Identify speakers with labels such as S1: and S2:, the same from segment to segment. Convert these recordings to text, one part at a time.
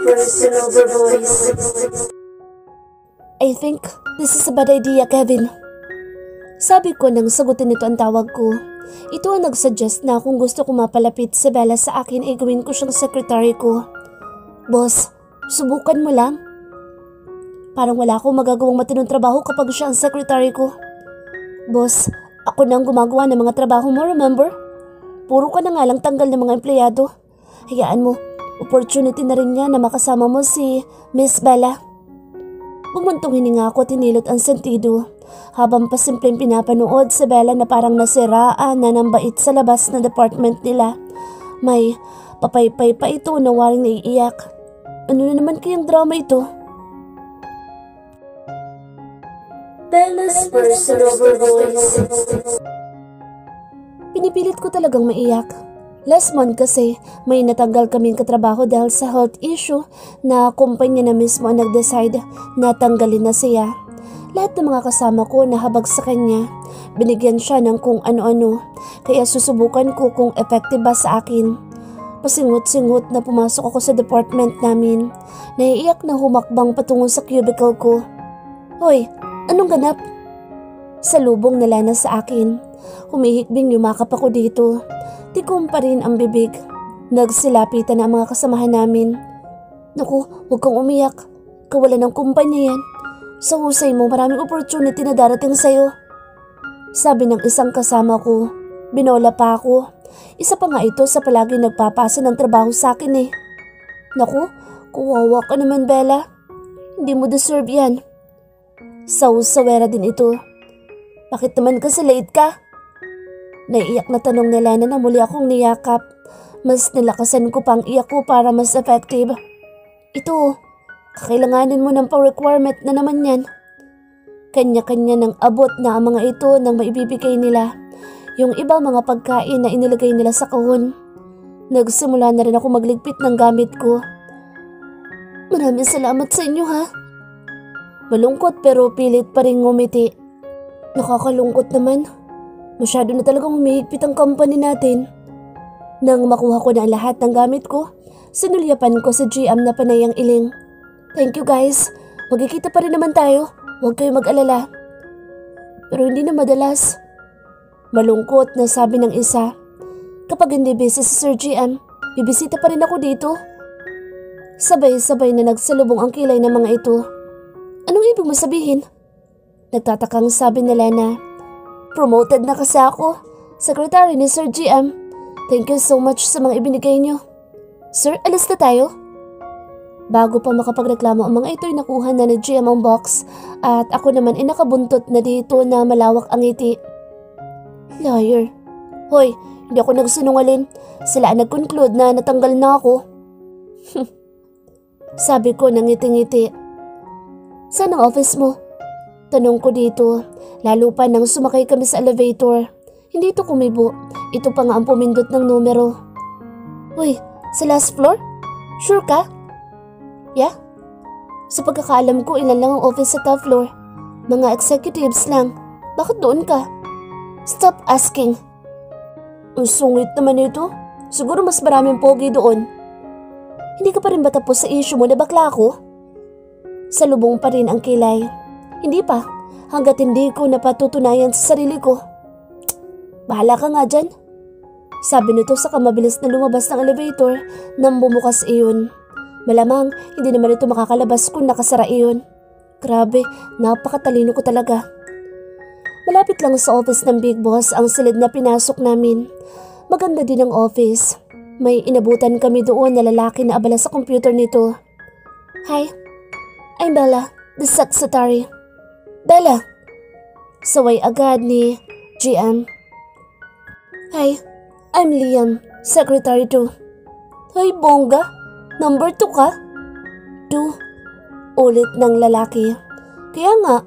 S1: personal voice.
S2: I think this is a bad idea, Kevin. Sabi ko nang sagutin nito ang tawag ko. Ito ang nagsuggest na kung gusto ko mapalapit si Bella sa akin ay gawin ko siyang secretary ko. Boss, subukan mo lang. Parang wala akong magagawang matinong trabaho kapag siya ang secretary ko. Boss, ako na ang gumagawa ng mga trabaho mo, remember? Puro ka na nga lang tanggal ng mga empleyado. Hayaan mo, opportunity na rin niya na makasama mo si Miss Bella. Bumuntong hininga ako at hinilot ang sentido. Habang pasimpleng pinapanood si Bella na parang nasiraan na ng bait sa labas na department nila. May papaypay pa ito na waring naiiyak. Ano na naman kayang drama ito?
S1: Bella's personal voice.
S2: Pinipilit ko talagang maiyak. Last month kasi may natanggal kaming katrabaho dahil sa health issue na kumpanya na mismo ang nag-decide na tanggalin na siya. Lahat ng mga kasama ko nahabag sa kanya. Binigyan siya ng kung ano-ano, kaya susubukan ko kung effective ba sa akin. Pasingot-singot na pumasok ako sa department namin. Naiiyak na humakbang patungo sa cubicle ko. Hoy, anong ganap? Salubong na Lana sa akin. Humihikbing yumakap ako dito. Tikom pa rin ang bibig. Nagsilapitan na ang mga kasamahan namin. Naku, huwag kang umiyak. Kawalan ng kumpanya yan. Sa husay mo, maraming opportunity na darating sa'yo. Sabi ng isang kasama ko. Binola pa ako. Isa pa nga ito sa palagi nagpapasa ng trabaho sa akin eh. Naku, kuwawa ka naman, Bella. Hindi mo deserve yan. Sawera din ito. Bakit naman kasi late ka? Naiiyak na tanong ni Lana na muli akong niyakap. Mas nilakasan ko pang iyak ko para mas effective. Ito, kakailanganin mo ng pa-requirement na naman yan. Kanya-kanya ng abot na ang mga ito nang maibibigay nila. Yung iba mga pagkain na inilagay nila sa kahon. Nagsimula na rin ako magligpit ng gamit ko. Maraming salamat sa inyo ha. Malungkot pero pilit pa rin ngumiti. Nakakalungkot naman. Masyado na talagang humihigpit ang company natin. Nang makuha ko na ang lahat ng gamit ko, sinulyapan ko sa GM na panay ang iling. Thank you guys. Magkikita pa rin naman tayo. Huwag kayo mag-alala. Pero hindi na madalas. Malungkot na sabi ng isa. Kapag hindi busy si Sir GM, bibisita pa rin ako dito. Sabay-sabay na nagsalubong ang kilay ng mga ito. Anong ibig mo sabihin? Nagtatakang sabi ni Lana. Promoted na kasi ako. Secretary ni Sir GM. Thank you so much sa mga ibinigay niyo. Sir, alis na tayo? Bago pa makapagreklamo ang mga ito'y nakuha na ni GM ang box at ako naman ay nakabuntot na dito na malawak ang ngiti. Liar. Hoy, hindi ako nagsinungaling. Sila ang nag-conclude na natanggal na ako. Sabi ko nang ngiti-ngiti. Saan ang office mo? Tanong ko dito, lalo pa nang sumakay kami sa elevator. Hindi ito kumibo, ito pa nga ang pumindot ng numero. Uy, sa last floor? Sure ka? Yeah? Sa pagkakaalam ko, ilan lang ang office sa top floor. Mga executives lang. Bakit doon ka? Stop asking. Ang sungit naman ito. Siguro mas maraming pogi doon. Hindi ka pa rin ba tapos sa issue mo na bakla ako? Salubong pa rin ang kilay. Hindi pa, hanggat hindi ko napatutunayan sa sarili ko. Bahala ka nga dyan. Sabi nito sa mabilis na lumabas ng elevator nang bumukas iyon. Malamang hindi naman ito makakalabas kung nakasara iyon. Grabe, napakatalino ko talaga. Malapit lang sa office ng Big Boss ang silid na pinasok namin. Maganda din ang office. May inabutan kami doon na lalaki na abala sa computer nito. Hi, I'm Bella, the secretary. Bella! Saway agad ni GM. Hi, I'm Liam, secretary 2. Hoy, bongga! Number 2 ka? 2. Ulit ng lalaki. Kaya nga,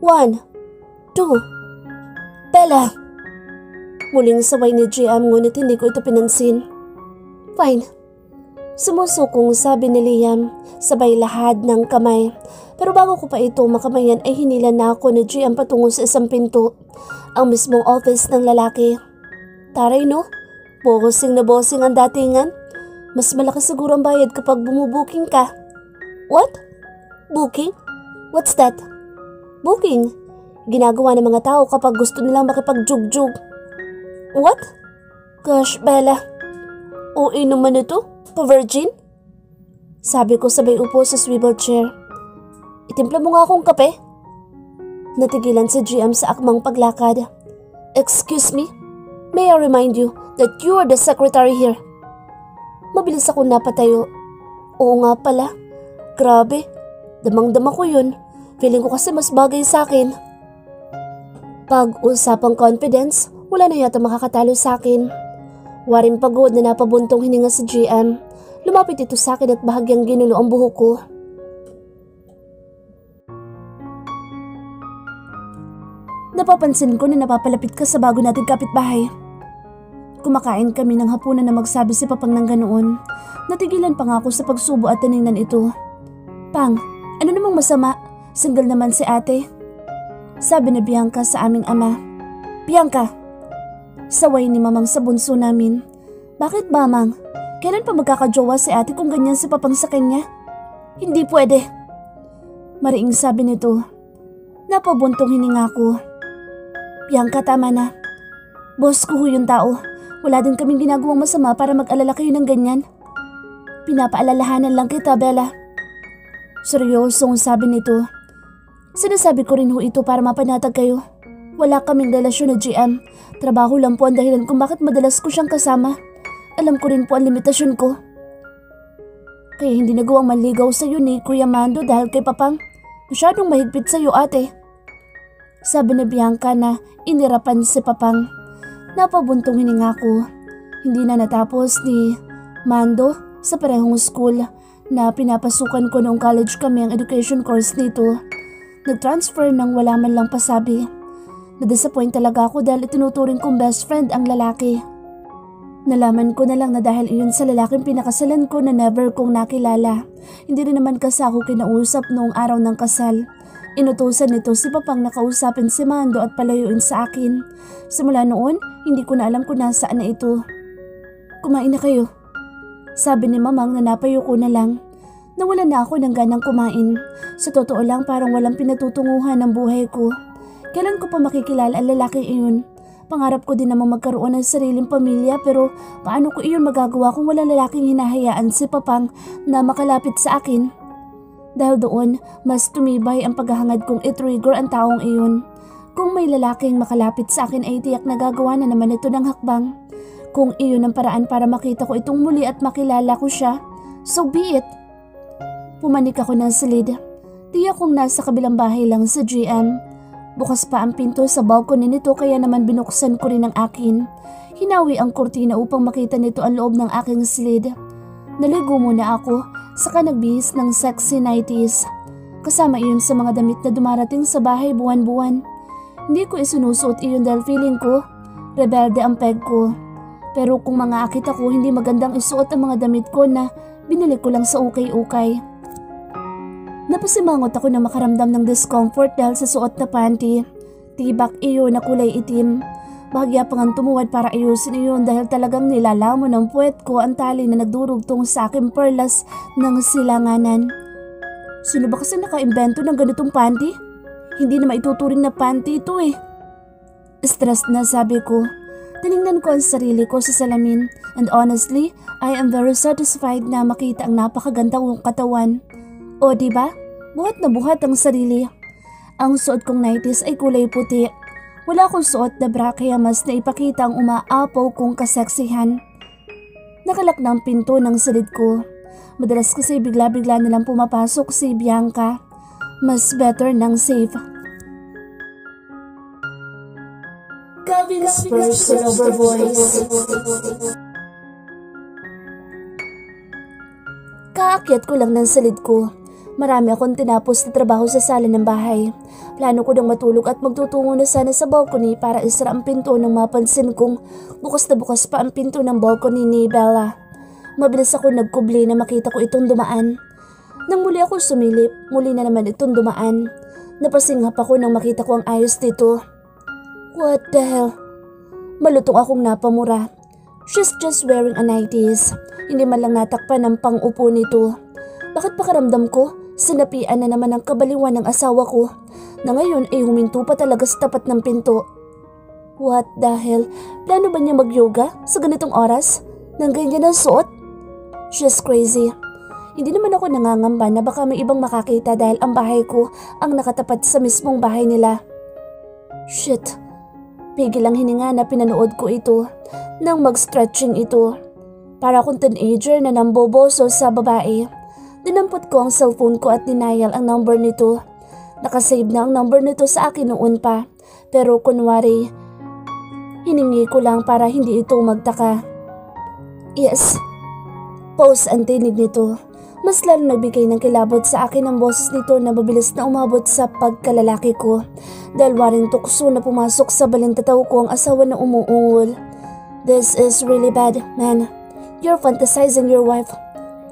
S2: 1, 2. Bella! Muling saway ni GM ngunit hindi ko ito pinansin. Fine. Sumusukong sabi ni Liam, sabay lahad ng kamay. Pero bago ko pa ito makamayan ay hinila na ako ni GM patungo sa isang pinto. Ang mismong office ng lalaki. Taray no? Bossing na bossing ang datingan. Mas malaki siguro ang bayad kapag bumubuking ka. What? Booking? What's that? Booking? Ginagawa ng mga tao kapag gusto nilang makipag-jug-jug. What? Gosh, Bella. OA naman ito? Pa-virgin? Sabi ko sabay upo sa swivel chair. Itimpla mo nga akong kape. Natigilan si GM sa akmang paglakad. Excuse me? May I remind you that you are the secretary here? Mabilis ako napatayo. Oo nga pala. Grabe. Damang-dama ko yun. Feeling ko kasi mas bagay sa akin. Pag-usapang confidence, wala na yata makakatalo sa akin. Waring pagod na napabuntong hininga si GM. Lumapit ito sa akin at bahagyang ginulo ang buhok ko. Napapansin ko na napapalapit ka sa bago nating kapitbahay. Kumakain kami ng hapunan na magsabi si Papang ng ganoon. Natigilan pa nga ako sa pagsubo at tinignan ito. Pang, ano namang masama? Single naman si ate. Sabi ni Bianca sa aming ama. Bianca! Saway ni mamang sa bunso namin. Bakit ba, Mang? Kailan pa magkakajowa si ate kung ganyan si Papang sa kanya? Hindi pwede. Mariing sabi nito. Napabuntong hininga ko. Bianca, tama na. Boss ko yung tao. Wala din kaming ginagawang masama para mag-alala kayo ng ganyan. Pinapaalalahanan lang kita, Bella. Seryosong sabi nito. Sinasabi ko rin ho ito para mapanatag kayo. Wala kaming relasyon na GM. Trabaho lang po ang dahilan kung bakit madalas ko siyang kasama. Alam ko rin po ang limitasyon ko. Kaya hindi nagawang manligaw sa'yo ni Kuya Mando dahil kay Papang. Masyadong mahigpit sa'yo, ate. Sabi ni Bianca na inirapan si Papang. Napabuntong hininga ko. Hindi na natapos ni Mando sa parehong school na pinapasukan ko noong college kami ang education course nito. Nag-transfer nang wala man lang pasabi. Na-disappoint talaga ako dahil itinuturing kong best friend ang lalaki. Nalaman ko na lang na dahil iyon sa lalaking pinakasalan ko na never kong nakilala. Hindi rin naman kasi ako kinausap noong araw ng kasal. Inutusan nito si Papang na kausapin si Mando at palayuin sa akin. Simula noon, hindi ko na alam kung nasaan na ito. Kumain na kayo. Sabi ni Mamang na napayo ko na lang. Nawala na ako ng ganang kumain. Sa totoo lang parang walang pinatutunguhan ng buhay ko. Kailan ko pa makikilala ang lalaki iyon? Pangarap ko din namang magkaroon ng sariling pamilya pero paano ko iyon magagawa kung wala lalaking hinahayaan si Papang na makalapit sa akin? Dahil doon, mas tumibay ang paghahangad kong i-trigger ang taong iyon. Kung may lalaking makalapit sa akin ay tiyak na gagawa na naman ito ng hakbang. Kung iyon ang paraan para makita ko itong muli at makilala ko siya, so be it. Pumanik ako ng silid. Tiyak kong nasa kabilang bahay lang sa GM. Bukas pa ang pinto sa balcony nito kaya naman binuksan ko rin ang akin. Hinawi ang kurtina upang makita nito ang loob ng aking silid. Naligo muna ako, saka nagbihis ng sexy nighties. Kasama iyon sa mga damit na dumarating sa bahay buwan-buwan. Hindi ko isinusuot iyon dahil feeling ko, rebelde ang peg ko. Pero kung mga akit ako, hindi magandang isuot ang mga damit ko na binili ko lang sa ukay-ukay. Napasimangot ako na makaramdam ng discomfort dahil sa suot na panty. Tibak iyon na kulay itim. Bahagya pa ngang tumuwad para ayusin iyon dahil talagang nilalamon ng puwet ko ang tali na nagdurugtong sa aking perlas ng silanganan. Sino ba kasi nakaimbento ng ganitong panty? Hindi na maituturing na panty ito eh. Stress na sabi ko. Tinignan ko ang sarili ko sa salamin and honestly, I am very satisfied na makita ang napakaganda kong katawan. O diba? Buhat na buhat ang sarili. Ang suot kong nighties ay kulay puti. Wala akong suot na bra kaya mas naipakita ang umaapaw kong kaseksihan. Nakalak na ang pinto ng silid ko. Madalas kasi bigla-bigla nalang pumapasok si Bianca. Mas better ng safe.
S1: Gavin's personal voice.
S2: Kaakyat ko lang ng silid ko. Marami akong tinapos na trabaho sa sala ng bahay. Plano ko nang matulog at magtutungo na sana sa balcony para isara ang pinto nang mapansin kong bukas na bukas pa ang pinto ng balcony ni Bella. Mabilis ako nagkubli na makita ko itong dumaan. Nang muli ako sumilip, muli na naman itong dumaan. Napasinghap ako nang makita ko ang ayos dito. What the hell? Malutong akong napamura. She's just wearing a 90s. Hindi man lang natakpan ng pang-upo nito. Bakit pakaramdam ko, sinapian na naman ang kabaliwan ng asawa ko na ngayon ay huminto pa talaga sa tapat ng pinto. What the hell? Plano ba niya mag-yoga sa ganitong oras? Nang ganyan ang suot? She's crazy. Hindi naman ako nangangamba na baka may ibang makakita dahil ang bahay ko ang nakatapat sa mismong bahay nila. Shit. Pigil ang hininga na pinanood ko ito nang mag-stretching ito. Para akong teenager na namboboso sa babae. Dinampot ko ang cellphone ko at denial ang number nito. Nakasave na ang number nito sa akin noon pa. Pero kunwari, hiningi ko lang para hindi ito magtaka. Yes. Pause ang tinig nito. Mas lalo nagbigay ng kilabot sa akin ang boses nito na mabilis na umabot sa pagkalalaki ko. Dahil waring tukso na pumasok sa balintataw ko ang asawa na umuungol. This is really bad, man. You're fantasizing your wife.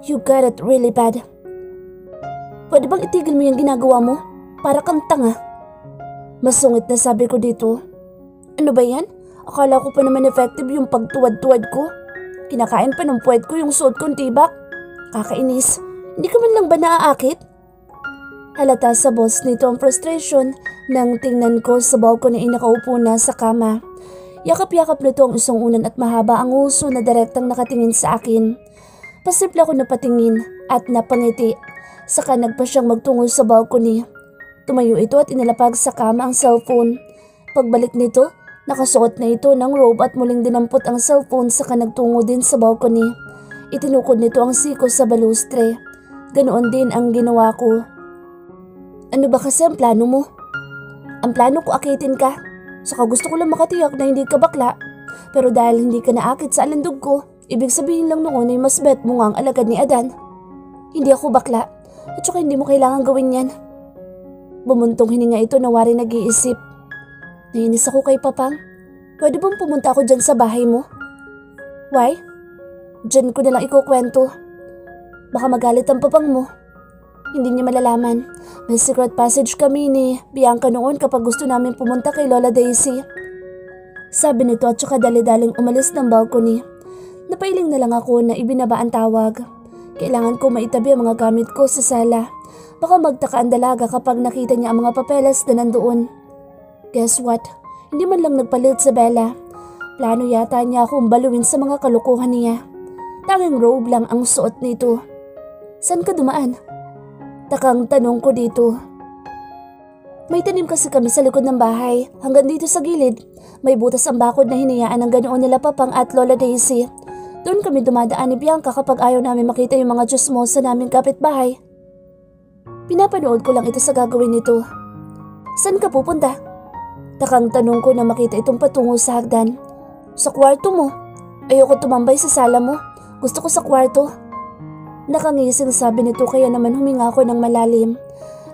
S2: You got it really bad. Pwede bang itigil mo yung ginagawa mo? Para kang tanga. Masungit na sabi ko dito. Ano ba yan? Akala ko pa naman effective yung pagtuwad-tuwad ko. Kinakain pa ng puwet ko yung suot kong tibak. Kakainis. Hindi ka man lang ba naaakit? Halata sa boss nito ang frustration nang tingnan ko sa balcony ay nakaupo na sa kama. Yakap-yakap nito ang isang unan at mahaba ang uso na direktang nakatingin sa akin. Pasimple ako napatingin at napangiti. Saka nagpa siyang magtungo sa balcony. Tumayo ito at inilapag sa kama ang cellphone. Pagbalik nito, nakasuot na ito ng robe at muling dinampot ang cellphone saka nagtungo din sa balcony. Itinukod nito ang siko sa balustre. Ganoon din ang ginawa ko. Ano ba kasi ang plano mo? Ang plano ko akitin ka. Saka gusto ko lang makatiyak na hindi ka bakla. Pero dahil hindi ka naakit sa alandog ko, ibig sabihin lang noon ay mas bet mo nga ang alagad ni Adan. Hindi ako bakla. At saka hindi mo kailangan gawin yan. Bumuntong hininga ito na wari nag-iisip. Nainis ako kay Papang. Pwede bang pumunta ako dyan sa bahay mo? Why? Dyan ko nalang ikukwento. Baka magalit ang Papang mo. Hindi niya malalaman. May secret passage kami ni Bianca noon kapag gusto namin pumunta kay Lola Daisy. Sabi nito at saka dali-daling umalis ng balcony. Napailing na lang ako na ibinaba ang tawag. Kailangan ko maitabi ang mga gamit ko sa sala. Baka magtaka ang dalaga kapag nakita niya ang mga papeles na nandoon. Guess what? Hindi man lang nagpalit sa Bella. Plano yata niya akong baluin sa mga kalukuhan niya. Tanging robe lang ang suot nito. Saan ka dumaan? Takang tanong ko dito. May tanim kasi kami sa likod ng bahay. Hanggang dito sa gilid, may butas ang bakod na hinayaan ng ganoon nila Papang at Lola Daisy. Doon kami dumadaan ni Bianca kapag ayaw namin makita yung mga chismosa naming kapitbahay. Pinapanood ko lang ito sa gagawin nito. Saan ka pupunta? Takang tanong ko na makita itong patungo sa hagdan. Sa kwarto mo. Ayoko tumambay sa sala mo. Gusto ko sa kwarto. Nakangising sabi nito kaya naman huminga ako ng malalim.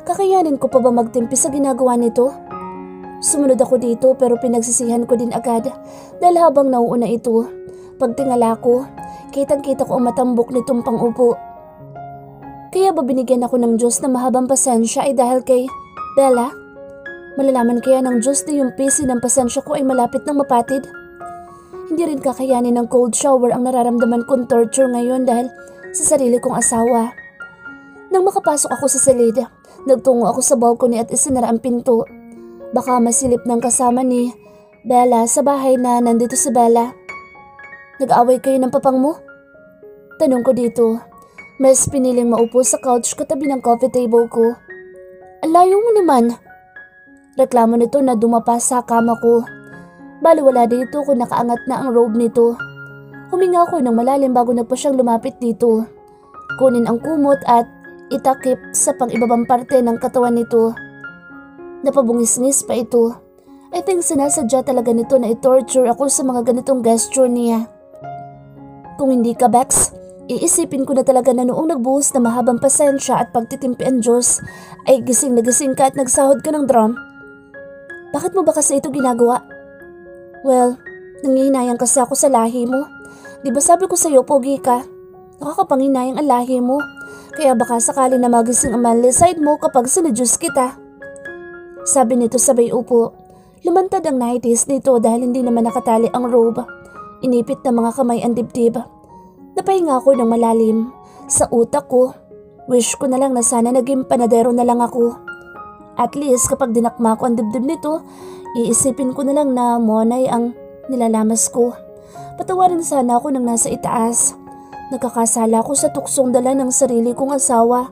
S2: Kakayanin ko pa ba magtimpi sa ginagawa nito? Sumunod ako dito pero pinagsisihan ko din agad dahil habang nauuna ito. Pagtingala ko, kitang-kita ko ang matambok nitong pang-upo. Kaya ba binigyan ako ng Diyos na mahabang pasensya ay dahil kay Bella? Malalaman kaya ng Diyos na yung pisi ng pasensya ko ay malapit ng mapatid? Hindi rin kakayanin ng cold shower ang nararamdaman kong torture ngayon dahil sa sarili kong asawa. Nang makapasok ako sa silid, nagtungo ako sa balcony at isinara ang pinto. Baka masilip ng kasama ni Bella sa bahay na nandito si Bella. Nag-away kayo ng Papang mo? Tanong ko dito. Mas piniling maupo sa couch katabi ng coffee table ko. Ang layo mo naman. Reklamo nito na dumapa sa kama ko. Baliwala dito kung nakaangat na ang robe nito. Huminga ako ng malalim bago na pa siyang lumapit dito. Kunin ang kumot at itakip sa pang-ibabang parte ng katawan nito. Napabungis-ngis pa ito. I think sinasadya talaga nito na i-torture ako sa mga ganitong gesture niya. Kung hindi ka, Bex, iisipin ko na talaga na noong nagbuhos na mahabang pasensya at pagtitimpi ang Diyos ay gising na gising ka at nagsahod ka ng drum. Bakit mo ba kasi ito ginagawa? Well, nangihinayang kasi ako sa lahi mo. Di ba sabi ko sa'yo, pogi ka? Nakakapanginayang ang lahi mo. Kaya baka sakali na magising ang manly side mo kapag sinudyos kita. Sabi nito sabay upo. Lumantad ang 90s nito dahil hindi naman nakatali ang robe. Inipit na mga kamay ang dibdib. Napahinga ako ng malalim. Sa utak ko, wish ko na lang na sana naging panadero na lang ako. At least kapag dinakma ko ang dibdib nito, iisipin ko na lang na monay ang nilalamas ko. Patawarin sana ako ng nasa itaas. Nagkakasala ako sa tuksong dala ng sarili kong asawa.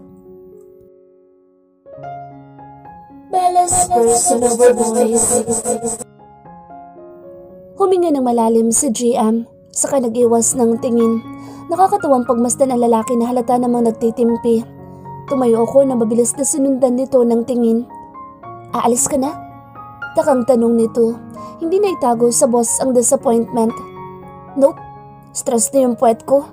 S1: Bella's personal voice.
S2: Huminga ng malalim si GM, saka nag-iwas ng tingin. Nakakatawang pagmasdan ang lalaki na halata namang nagtitimpi. Tumayo ako na mabilis na sinundan nito ng tingin. Aalis ka na? Takang tanong nito. Hindi na itago sa boss ang disappointment. Nope, stress na yung puwet ko.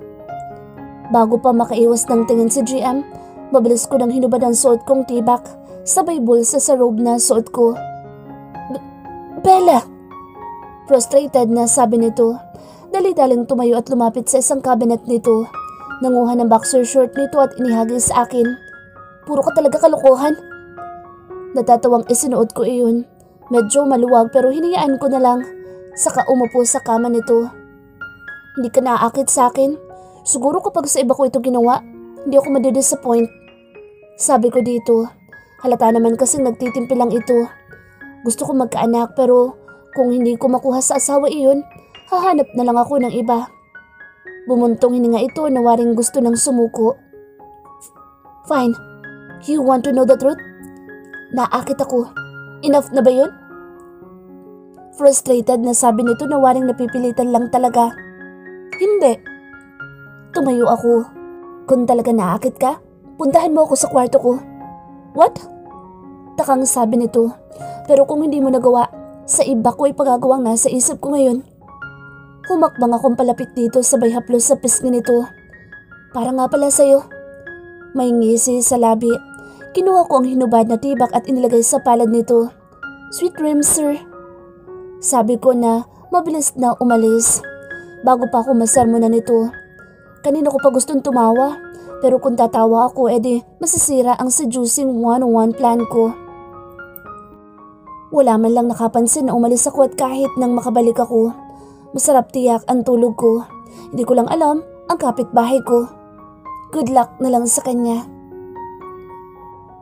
S2: Bago pa makaiwas ng tingin si GM, mabilis ko nang hinubad ang suot kong tibak, sabay bulsa sa robe na suot ko. Bella! Frustrated na sabi nito. Dali-daling tumayo at lumapit sa isang cabinet nito. Nanguha ng boxer short nito at inihagis sa akin. Puro ka talaga kalokohan. Natatawang isinuot ko iyon. Medyo maluwag pero hinayaan ko na lang. Saka umupo sa kama nito. Hindi ka naaakit sa akin? Siguro kapag sa iba ko ito ginawa, hindi ako madidisappoint. Sabi ko dito. Halata naman kasing nagtitimpi lang ito. Gusto ko magkaanak pero kung hindi ko makuha sa asawa iyon, hahanap na lang ako ng iba. Bumuntong hininga ito na waring gusto ng sumuko. Fine. You want to know the truth? Naakit ako. Enough na ba yun? Frustrated na sabi nito na waring napipilitan lang talaga. Hindi. Tumayo ako. Kung talaga naakit ka, puntahan mo ako sa kwarto ko. What? Takang sabi nito. Pero kung hindi mo nagawa, sa iba ko ay pagagawang nasa isip ko ngayon. Humakbang akong palapit dito sabay haplos sa pisngi nito. Para nga pala sa'yo. May ngisi sa labi. Kinuha ko ang hinubad na tibak at inilagay sa palad nito. Sweet dreams, sir. Sabi ko na mabilis na umalis. Bago pa ako masermonan nito. Kanina ko pa gustong tumawa. Pero kung tatawa ako, edi masisira ang seducing 101 plan ko. Wala man lang nakapansin na umalis ako at kahit nang makabalik ako. Masarap tiyak ang tulog ko. Hindi ko lang alam ang kapitbahay ko. Good luck na lang sa kanya.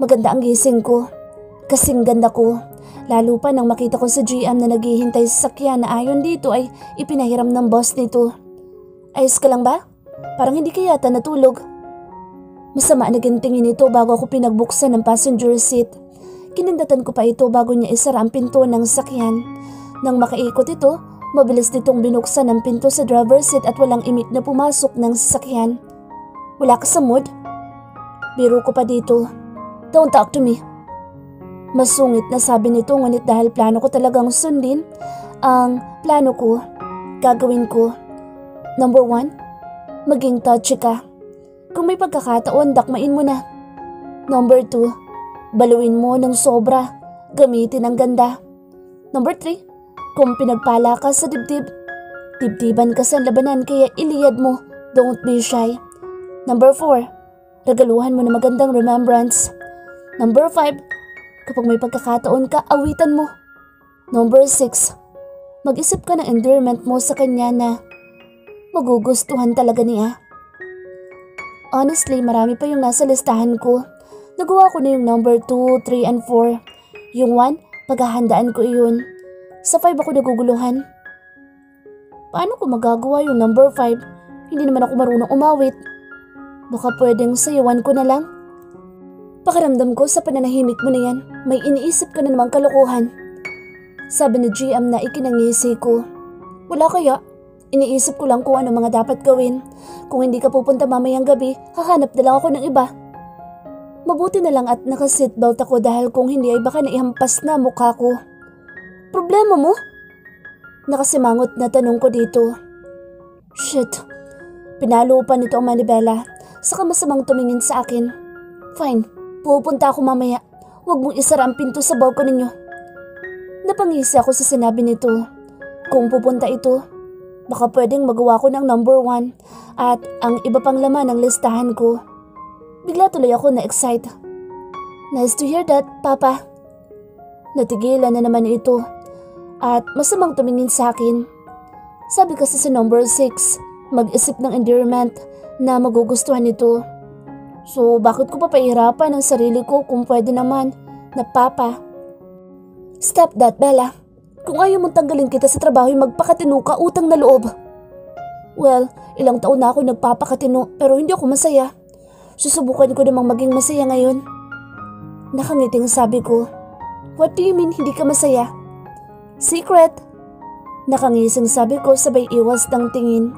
S2: Maganda ang gising ko. Kasing ganda ko. Lalo pa nang makita ko sa GM na naghihintay sa sakyan na ayon dito ay ipinahiram ng boss nito. Ayos ka lang ba? Parang hindi ka yata natulog. Masama naging tingin ito bago ako pinagbuksan ng passenger seat. Kinindatan ko pa ito bago niya isara ang pinto ng sakyan. Nang makaikot ito, mabilis nitong binuksan ang pinto sa driver's seat at walang imik na pumasok ng sasakyan. Wala ka sa mood? Biro ko pa dito. Don't talk to me. Masungit na sabi nito ngunit dahil plano ko talagang sundin ang plano ko, gagawin ko. Number 1, maging touchy ka. Kung may pagkakataon, dakmain mo na. Number 2, baluin mo ng sobra, gamitin ang ganda. Number 3, kung pinagpala ka sa dibdib, dibdiban ka sa labanan kaya iliyad mo, don't be shy. Number 4, regaluhan mo na magandang remembrance. Number 5, kapag may pagkakataon ka, awitan mo. Number 6, mag-isip ka ng endearment mo sa kanya na magugustuhan talaga niya. Honestly, marami pa yung nasa listahan ko. Nagawa ko na yung number 2, 3, and 4. Yung 1, paghahandaan ko iyon. Sa 5 ako naguguluhan. Paano ko magagawa yung number 5? Hindi naman ako marunong umawit. Baka pwedeng sayawan ko na lang. Pakiramdam ko sa pananahimik mo na yan, may iniisip ka na namang kalokohan. Sabi ni GM na ikinangisi ko. Wala kaya? Iniisip ko lang kung ano mga dapat gawin. Kung hindi ka pupunta mamayang gabi, hahanap na lang ako ng iba. Mabuti na lang at naka-seatbelt ako dahil kung hindi ay baka naihampas na mukha ko. Problema mo? Nakasimangot na tanong ko dito. Shit. Pinalo pa nito ang manibela. Saka masamang tumingin sa akin. Fine, pupunta ako mamaya. Huwag mong isara ang pinto sa balkon ninyo. Napangisi ako sa sinabi nito. Kung pupunta ito, baka pwedeng magawa ko ng number 1 at ang iba pang laman ng listahan ko. Bigla tuloy ako na-excite. Nice to hear that, Papa. Natigilan na naman ito at masamang tumingin sa akin. Sabi kasi sa number 6, mag-isip ng endearment na magugustuhan nito. So bakit ko pa pahirapan ang sarili ko kung pwede naman na papa? Stop that, Bella. Kung ayaw mong tanggalin kita sa trabaho yung magpakatino ka, utang na loob. Well, ilang taon na ako nagpapakatino pero hindi ako masaya. Susubukan ko namang maging masaya ngayon. Nakangiting sabi ko. What do you mean hindi ka masaya? Secret? Nakangising sabi ko sabay iwas ng tingin.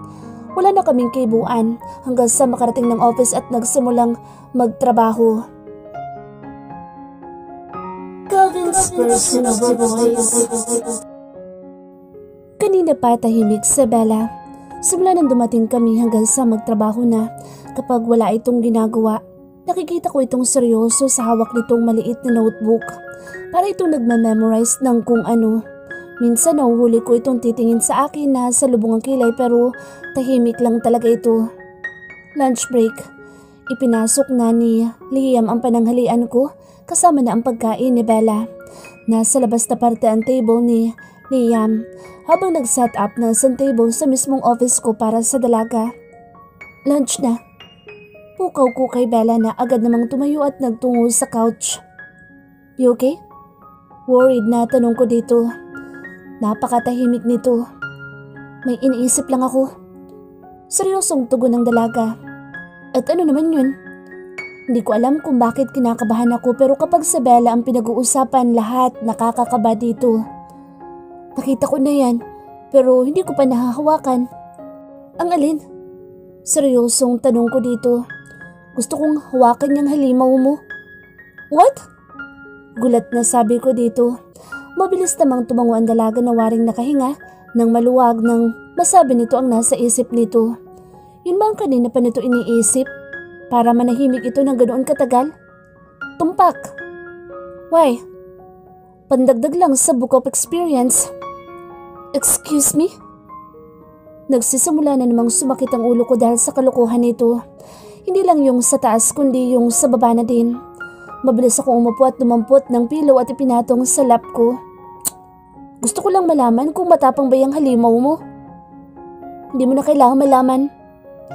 S2: Wala na kaming kibuan hanggang sa makarating ng office at nagsimulang magtrabaho.
S1: Calvin's personal voice.
S2: Kanina pa tahimik si Bella. Simula nang dumating kami hanggang sa magtrabaho na. Kapag wala itong ginagawa, nakikita ko itong seryoso sa hawak nitong maliit na notebook. Para itong nagma-memorize ng kung ano. Minsan nahuhuli ko itong titingin sa akin na sa lubong ang kilay pero tahimik lang talaga ito. Lunch break. Ipinasok na ni Liam ang pananghalian ko kasama na ang pagkain ni Bella. Nasa labas na parte ang table ni Liam habang nag-set up ng isang table sa mismong office ko para sa dalaga. Lunch na. Pukaw ko kay Bella na agad namang tumayo at nagtungo sa couch. You okay? Worried na tanong ko dito. Napakatahimik nito. May iniisip lang ako. Seryosong tugon ng dalaga. At ano naman yun? Hindi ko alam kung bakit kinakabahan ako pero kapag sa Bella ang pinag-uusapan lahat nakakakaba dito. Nakita ko na yan pero hindi ko pa nahahawakan. Ang alin? Seryosong tanong ko dito. Gusto kong hawakan niyang halimaw mo. What? Gulat na sabi ko dito. Mabilis namang tumango ang dalaga na waring nakahinga nang maluwag nang masabi nito ang nasa isip nito. Yun ba ang kanina pa nito iniisip? Para manahimik ito ng ganoon katagal? Tumpak. Why? Pandagdag lang sa book of experience. Excuse me? Nagsisimula na namang sumakit ang ulo ko dahil sa kalokohan nito. Hindi lang yung sa taas kundi yung sa baba na din. Mabilis akong umupo at dumampot ng pillow at ipinatong sa lap ko. Gusto ko lang malaman kung matapang ba yung halimaw mo. Hindi mo na kailangan malaman.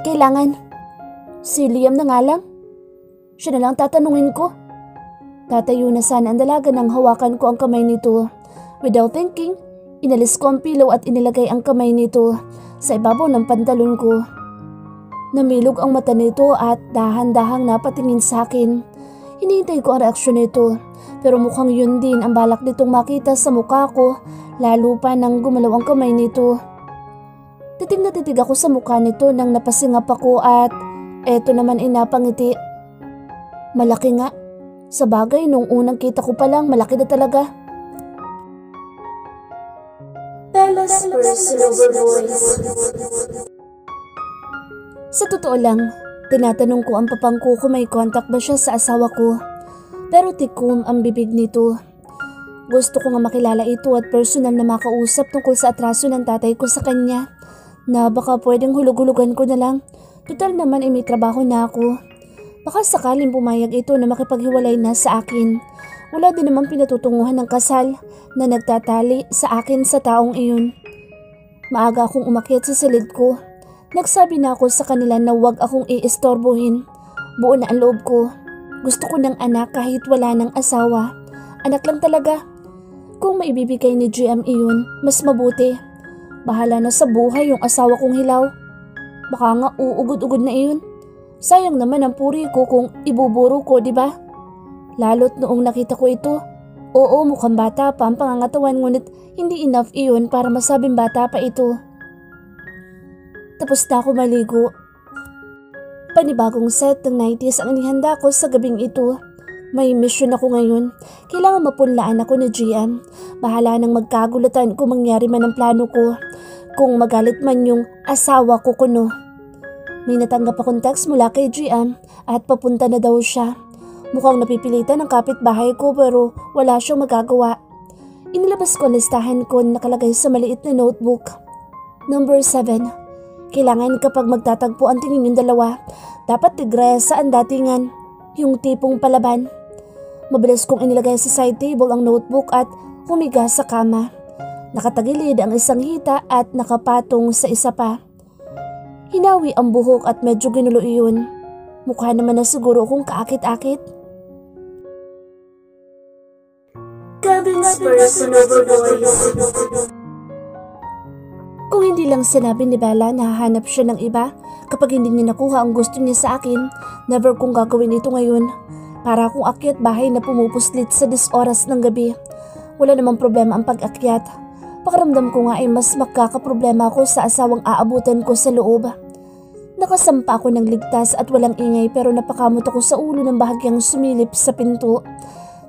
S2: Kailangan. Si Liam na nga lang. Siya na lang tatanungin ko. Tatayo na sana ang dalaga nang hawakan ko ang kamay nito. Without thinking, inalis ko ang pillow at inilagay ang kamay nito sa ibabaw ng pantalon ko. Namilog ang mata nito at dahan-dahang napatingin sa akin. Hinihintay ko ang reaksyon nito pero mukhang yun din ang balak nitong makita sa mukha ko lalo pa nang gumalaw ang kamay nito. Titig na titig ako sa mukha nito nang napasingap ako at eto naman ay napangiti. Malaki nga. Sa bagay nung unang kita ko pa lang malaki na talaga.
S1: Bella's personal voice.
S2: Sa totoo lang, tinatanong ko ang papangko kung may contact ba siya sa asawa ko. Pero tikom ang bibig nito. Gusto ko nga makilala ito at personal na makausap tungkol sa atraso ng tatay ko sa kanya. Na baka pwedeng hulug-hulugan ko na lang. Total naman ay may trabaho na ako. Baka sakaling pumayag ito na makipaghiwalay na sa akin. Wala din naman pinatutunguhan ng kasal na nagtatali sa akin sa taong iyon. Maaga akong umakyat sa silid ko. Nagsabi na ako sa kanila na huwag akong iistorbohin. Buo na ang loob ko. Gusto ko ng anak kahit wala ng asawa. Anak lang talaga. Kung maibibigay ni GM iyon, mas mabuti. Bahala na sa buhay yung asawa kong hilaw. Baka nga uugod-ugod na iyon. Sayang naman ang puri ko kung ibuburo ko, di ba? Lalo't noong nakita ko ito. Oo, mukhang bata pa ang pangangatawan ngunit hindi enough iyon para masabing bata pa ito. Tapos na ako maligo. Panibagong set ng 90s ang inihanda ko sa gabing ito. May mission ako ngayon. Kailangan mapunlaan ako ni GM. Bahala nang magkagulatan kung mangyari man ang plano ko. Kung magalit man yung asawa ko kuno. May natanggap akong text mula kay GM at papunta na daw siya. Mukhang napipilitan ang kapitbahay ko pero wala siyang magagawa. Inilabas ko ang listahan ko na nakalagay sa maliit na notebook. Number 7. Kailangan kapag magtatagpo ang tingin yung dalawa, dapat tigresa ang datingan, yung tipong palaban. Mabilis kong inilagay sa side table ang notebook at humiga sa kama. Nakatagilid ang isang hita at nakapatong sa isa pa. Hinawi ang buhok at medyo ginulo iyon. Mukha naman na siguro akong kaakit-akit.
S1: Kevin's personal voice.
S2: Kung hindi lang sinabi ni Bella na hahanap siya ng iba kapag hindi niya nakuha ang gusto niya sa akin, never kong gagawin ito ngayon. Para akong akyat bahay na pumupuslit sa 10 oras ng gabi. Wala namang problema ang pag-akyat. Pakiramdam ko nga ay mas magkakaproblema ako sa asawang aabutan ko sa loob. Nakasampa ako ng ligtas at walang ingay pero napakamot ako sa ulo ng bahagyang sumilip sa pinto.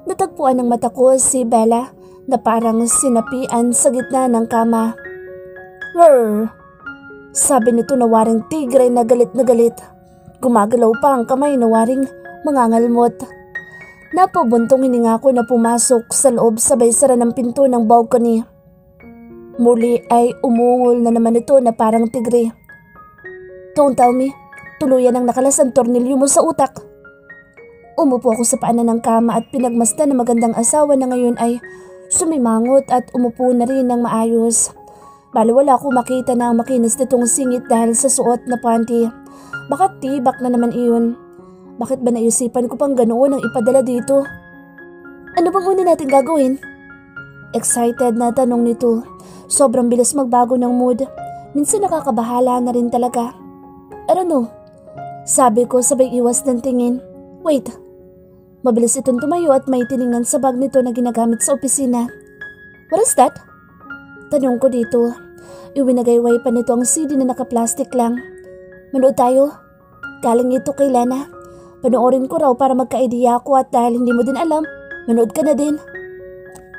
S2: Natagpuan ng mata ko si Bella na parang sinapian sa gitna ng kama. "Rrrr!" Sabi nito na waring tigre na galit na galit. Gumagalaw pa ang kamay na waring mangangalmot. Napabuntong hininga ko na pumasok sa loob sabay sara ng pinto ng balcony. Muli ay umungol na naman ito na parang tigre. "Don't tell me, tuluyan ang nakalas ang tornilyo mo sa utak." Umupo ako sa paanan ng kama at pinagmasdan na magandang asawa na ngayon ay sumimangot at umupo na rin ng maayos. Bali wala ako makita na ang makinis nitong singit dahil sa suot na panty. Baka tibak na naman iyon. Bakit ba naisipan ko pang ganoon ang ipadala dito? "Ano bang una natin gagawin?" Excited na tanong nito. Sobrang bilis magbago ng mood. Minsan nakakabahala na rin talaga. "I don't know," sabi ko sabay iwas ng tingin. "Wait." Mabilis itong tumayo at may tiningnan sa bag nito na ginagamit sa opisina. "What is that?" Tanong ko dito. Iwinagayway pa nito ang CD na naka-plastic lang. "Manood tayo." Galing ito kay Lana. Panoorin ko raw para magka-idea ako at dahil hindi mo din alam, manood ka na din.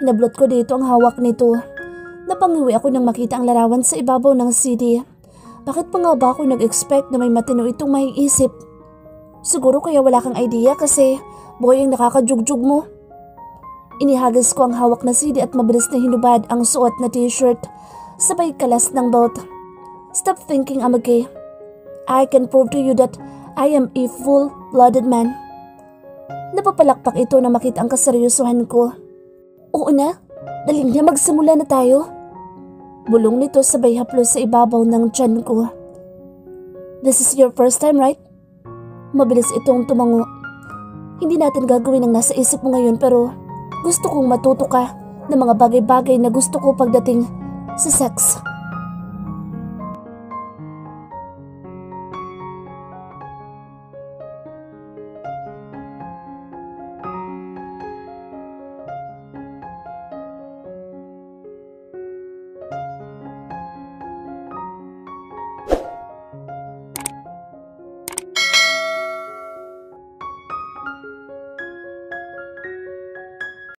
S2: Hinablot ko dito ang hawak nito. Napangiwi ako nang makita ang larawan sa ibabaw ng CD. Bakit pa nga ba ako nag-expect na may matino itong maiisip? Siguro kaya wala kang idea kasi boy ang nakakajugjug mo. Inihagis ko ang hawak na CD at mabilis na hinubad ang suot na t-shirt sabay kalas ng belt. "Stop thinking I'm okay. I can prove to you that I am a full-blooded man." Napapalakpak ito na makita ang kaseryosohan ko. "Oo na, daling na magsimula na tayo." Bulong nito sabay haplos sa ibabaw ng tiyan ko. "This is your first time, right?" Mabilis itong tumango. "Hindi natin gagawin ang nasa isip mo ngayon pero gusto kong matuto ka ng mga bagay-bagay na gusto ko pagdating sa sex."